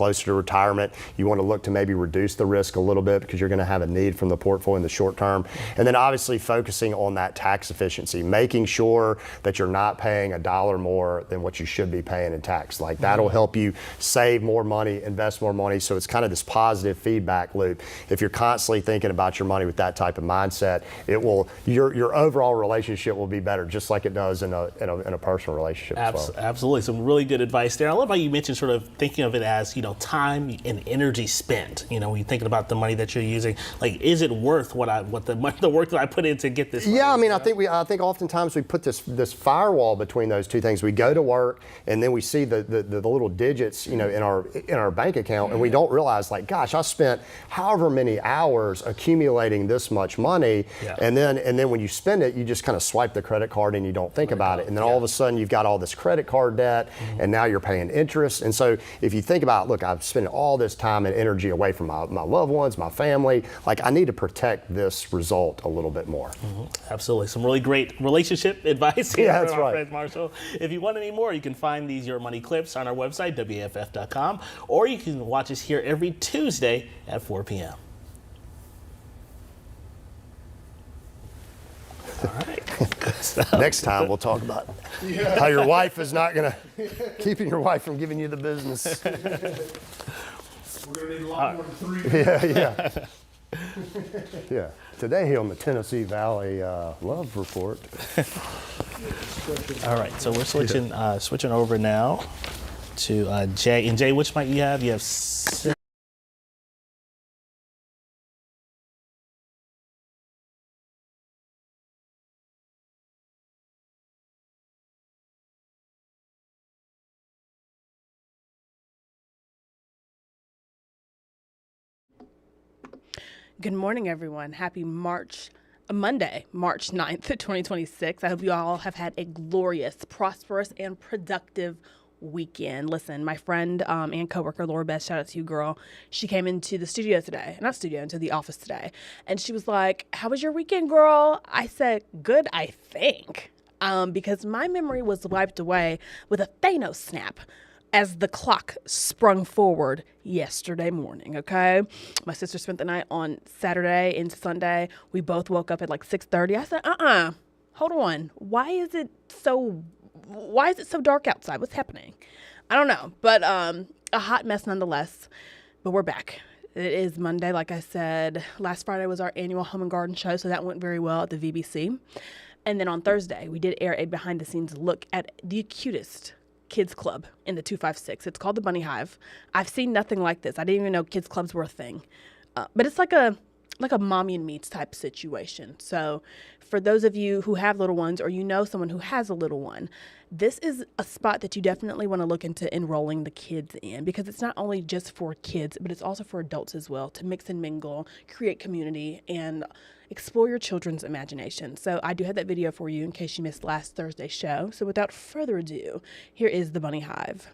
closer to retirement, you want to look to maybe reduce the risk a little bit because you're going to have a need from the portfolio in the short term. And then obviously focusing on that tax efficiency, making sure that you're not paying $1 more than what you should be paying in tax. Like that'll help you save more money, invest more money. So it's kind of this positive feedback loop. If you're constantly thinking about your money with that type of mindset, it will, your overall relationship will be better, just like it does in a personal relationship as well. Absolutely, some really good advice there. I love how you mentioned sort of thinking of it as, you know, time and energy spent. You know, when you're thinking about the money that you're using, like, is it worth the work that I put in to get this money? Yeah, I mean, I think oftentimes we put this firewall between those two things. We go to work and then we see the little digits, you know, in our bank account, and we don't realize, like, gosh, I spent however many hours accumulating this much money, and then when you spend it, you just kind of swipe the credit card and you don't think about it, and then all of a sudden you've got all this credit card debt, and now you're paying interest. And so if you think about, look, I've spent all this time and energy away from my loved ones, my family, like I need to protect this result a little bit more. Absolutely, some really great relationship advice here that's from our right. friend Marshall. If you want any more, you can find these Your Money clips on our website, WAFF.com, or you can watch us here every Tuesday at 4 p.m. All right. Next time we'll talk about how your wife is not going to, keeping your wife from giving you the business. We're going to need a lot more than 3. Yeah. Today on the Tennessee Valley Love Report. All right, so we're switching over now to Jay. And Jay, which mic you have? You have 6. Good morning, everyone. Happy Monday, March 9th, 2026. I hope you all have had a glorious, prosperous, and productive weekend. Listen, my friend and coworker, Laura Beth, shout out to you, girl. She came into the studio today, into the office today, and she was like, how was your weekend, girl? I said, good, I think, because my memory was wiped away with a Thanos snap as the clock sprung forward yesterday morning, okay? My sister spent the night on Saturday into Sunday. We both woke up at like 6:30. I said, hold on. Why is it so dark outside? What's happening? I don't know, but a hot mess nonetheless. But we're back. It is Monday, like I said. Last Friday was our annual Home and Garden show, so that went very well at the VBC. And then on Thursday, we did air a behind-the-scenes look at the cutest kids club in the 256. It's called the Bunny Hive. I've seen nothing like this. I didn't even know kids clubs were a thing. But it's like a mommy and meets type situation. So for those of you who have little ones, or you know someone who has a little one, this is a spot that you definitely want to look into enrolling the kids in, because it's not only just for kids, but it's also for adults as well, to mix and mingle, create community, and explore your children's imagination. So I do have that video for you in case you missed last Thursday's show. So without further ado, here is the Bunny Hive.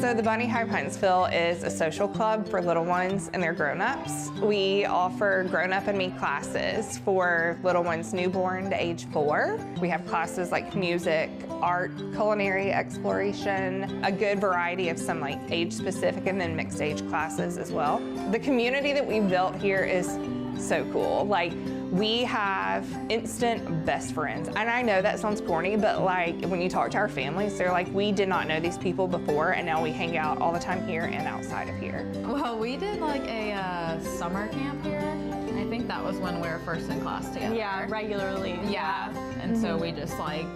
So the Bunny Hive Huntsville is a social club for little ones and their grown-ups. We offer grown-up and me classes for little ones newborn to age 4. We have classes like music, art, culinary exploration, a good variety of some like age-specific and then mixed age classes as well. The community that we've built here is so cool. Like, we have instant best friends. And I know that sounds corny, but like when you talk to our families, they're like, we did not know these people before, and now we hang out all the time here and outside of here. Well, we did like a summer camp here. I think that was when we were first in class together. Yeah, regularly. Yeah, and so we just like,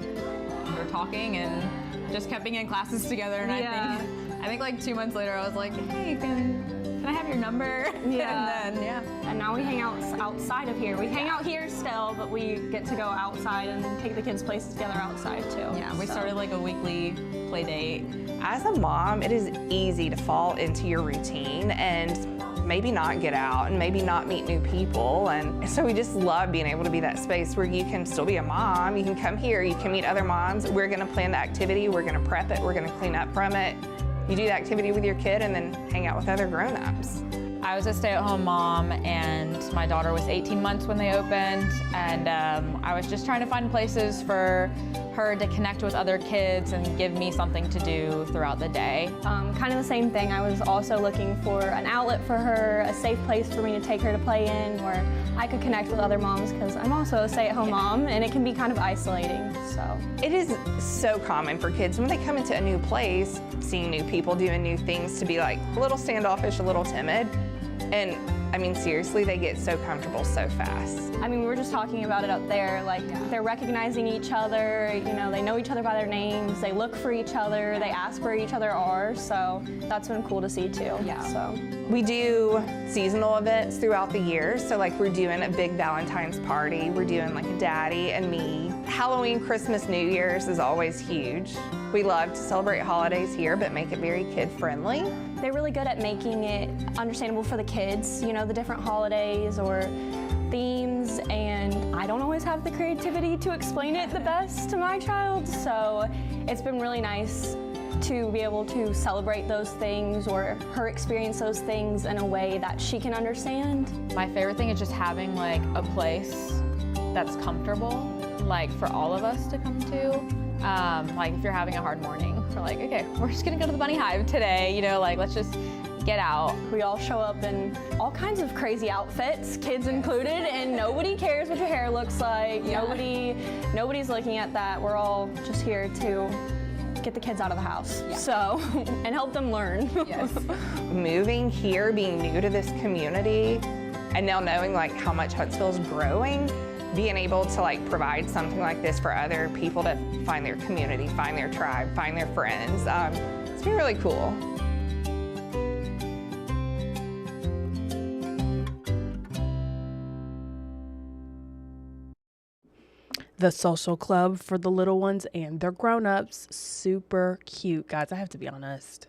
were talking and just kept being in classes together. And I think like 2 months later, I was like, hey, can I have your number? Yeah. And then, And now we hang out outside of here. We hang out here still, but we get to go outside and take the kids' places together outside too. Yeah, we started like a weekly play date. As a mom, it is easy to fall into your routine and maybe not get out and maybe not meet new people. And so we just love being able to be that space where you can still be a mom, you can come here, you can meet other moms. We're gonna plan the activity, we're gonna prep it, we're gonna clean up from it. You do the activity with your kid and then hang out with other grown-ups. I was a stay-at-home mom, and my daughter was 18 months when they opened, and I was just trying to find places for her to connect with other kids and give me something to do throughout the day. Kind of the same thing. I was also looking for an outlet for her, a safe place for me to take her to play in where I could connect with other moms, because I'm also a stay-at-home mom and it can be kind of isolating. So It is so common for kids when they come into a new place, seeing new people doing new things, to be like a little standoffish, a little timid. And I mean, seriously, they get so comfortable so fast. I mean, we were just talking about it up there, like they're recognizing each other, you know, they know each other by their names, they look for each other, they ask where each other are, so that's been cool to see too. Yeah. So We do seasonal events throughout the year. So like we're doing a big Valentine's party. We're doing like a daddy and me. Halloween, Christmas, New Year's is always huge. We love to celebrate holidays here, but make it very kid friendly. they're really good at making it understandable for the kids, you know, the different holidays or themes, and I don't always have the creativity to explain it the best to my child, so it's been really nice to be able to celebrate those things or her experience those things in a way that she can understand. My favorite thing is just having like a place that's comfortable, like for all of us to come to. Like if you're having a hard morning, we're like, okay, we're just gonna go to the bunny hive today, you know, like let's just get out. We all show up in all kinds of crazy outfits, kids included, and nobody cares what your hair looks like. Yeah. Nobody's looking at that. We're all just here to get the kids out of the house, so, and help them learn. Yes. Moving here, being new to this community, and now knowing like how much Huntsville's growing, being able to like provide something like this for other people to find their community, find their tribe, find their friends, it's been really cool. The social club for the little ones and their grown-ups, super cute. Guys, I have to be honest.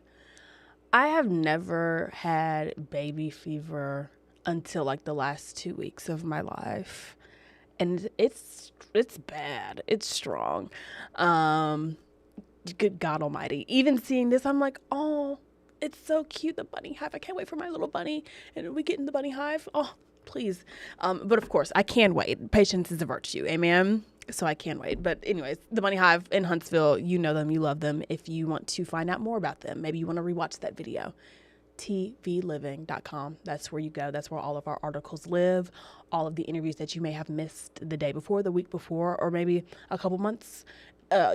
I have never had baby fever until like the last 2 weeks of my life. And it's bad. It's strong. Good God Almighty. Even seeing this, I'm like, oh, it's so cute, the bunny hive. I can't wait for my little bunny. And we get in the bunny hive. Oh, please. But of course, I can wait. Patience is a virtue. Amen. So I can wait. But anyways, the bunny hive in Huntsville, you know them, you love them. If you want to find out more about them, maybe you want to rewatch that video. tvliving.com. That's where you go. That's where all of our articles live. All of the interviews that you may have missed the day before, the week before, or maybe a couple months.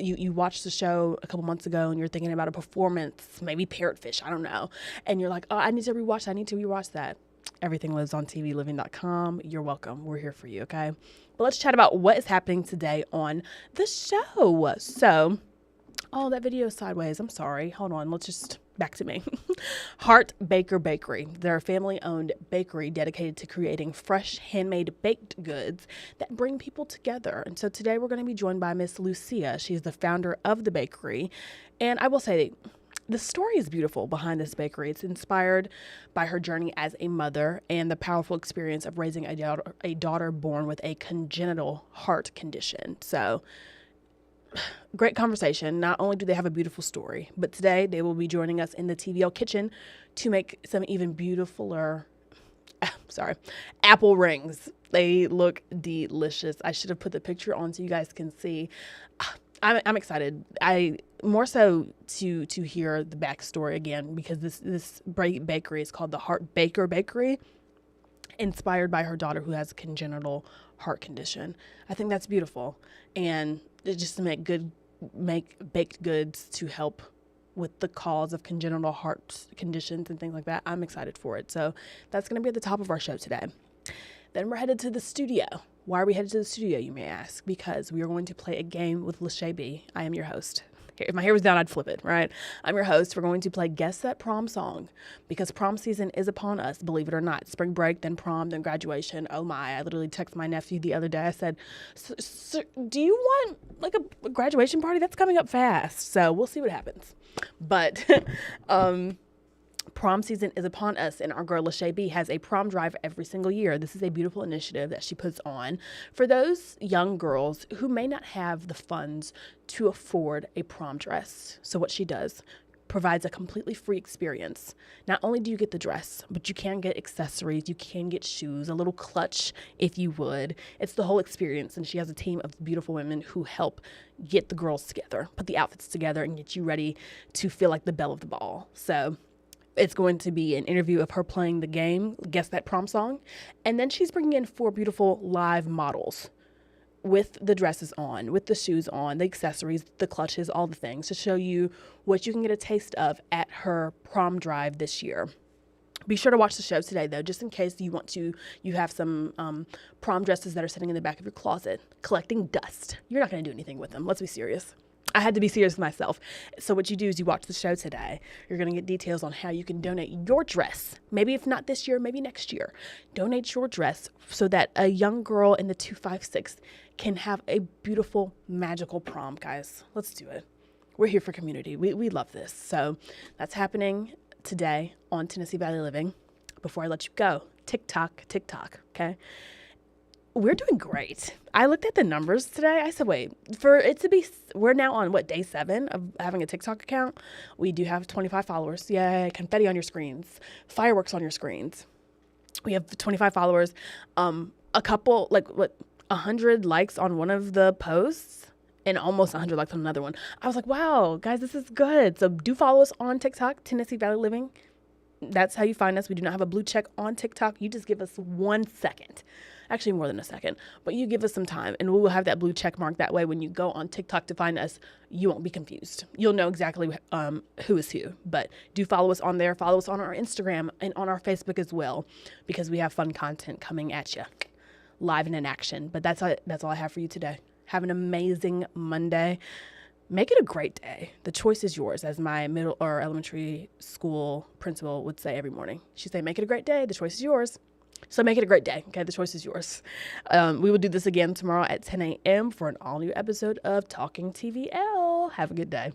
You watched the show a couple months ago and you're thinking about a performance, maybe Parrotfish, I don't know. And you're like, oh, I need to rewatch that. Everything lives on tvliving.com. You're welcome. We're here for you, okay? But let's chat about what is happening today on the show. So, oh, that video is sideways. I'm sorry. Hold on. Let's just back to me. Hart Baker Bakery. They're a family-owned bakery dedicated to creating fresh, handmade baked goods that bring people together. And so today we're going to be joined by Miss Lucia. She's the founder of the bakery. And I will say, the story is beautiful behind this bakery. It's inspired by her journey as a mother and the powerful experience of raising a daughter born with a congenital heart condition. So, great conversation. Not only do they have a beautiful story, but today they will be joining us in the TVL kitchen to make some even beautifuler, apple rings. They look delicious. I should have put the picture on so you guys can see. I'm excited. More so to hear the backstory again, because this bakery is called the Hart Baker Bakery, inspired by her daughter who has a congenital heart condition. I think that's beautiful, and just to make baked goods to help with the cause of congenital heart conditions and things like that. I'm excited for it. So that's going to be at the top of our show today. Then we're headed to the studio. Why are we headed to the studio, you may ask? Because we are going to play a game with Lachey B. I am your host. If my hair was down, I'd flip it, right? I'm your host. We're going to play Guess That Prom Song, because prom season is upon us, believe it or not. Spring break, then prom, then graduation. Oh my, I literally texted my nephew the other day. I said, "Sir, do you want like a graduation party? That's coming up fast." So we'll see what happens. But prom season is upon us, and our girl Lachey B has a prom drive every single year. This is a beautiful initiative that she puts on for those young girls who may not have the funds to afford a prom dress. So what she does, provides a completely free experience. Not only do you get the dress, but you can get accessories, you can get shoes, a little clutch if you would. It's the whole experience, and she has a team of beautiful women who help get the girls together, put the outfits together, and get you ready to feel like the belle of the ball. So it's going to be an interview of her playing the game, Guess That Prom Song, and then she's bringing in 4 beautiful live models with the dresses on, with the shoes on, the accessories, the clutches, all the things to show you what you can get a taste of at her prom drive this year. Be sure to watch the show today, though, just in case you have some prom dresses that are sitting in the back of your closet collecting dust. You're not going to do anything with them. Let's be serious. I had to be serious with myself. So what you do is you watch the show today. You're going to get details on how you can donate your dress. Maybe if not this year, maybe next year. Donate your dress so that a young girl in the 256 can have a beautiful, magical prom, guys. Let's do it. We're here for community. We love this. So that's happening today on Tennessee Valley Living. Before I let you go, TikTok, okay? We're doing great. I looked at the numbers today. I said, wait, we're now on day 7 of having a TikTok account. We do have 25 followers. Yay, confetti on your screens, fireworks on your screens. We have 25 followers. A couple, 100 likes on one of the posts and almost 100 likes on another one. I was like, wow, guys, this is good. So do follow us on TikTok, Tennessee Valley Living. That's how you find us. We do not have a blue check on TikTok. You just give us 1 second. Actually, more than a second. But you give us some time, and we will have that blue check mark. That way, when you go on TikTok to find us, you won't be confused. You'll know exactly who is who. But do follow us on there. Follow us on our Instagram and on our Facebook as well, because we have fun content coming at you, live and in action. But that's all I have for you today. Have an amazing Monday. Make it a great day. The choice is yours, as my middle or elementary school principal would say every morning. She'd say, make it a great day. The choice is yours. So make it a great day. Okay, the choice is yours. We will do this again tomorrow at 10 a.m. for an all-new episode of Talking TVL. Have a good day.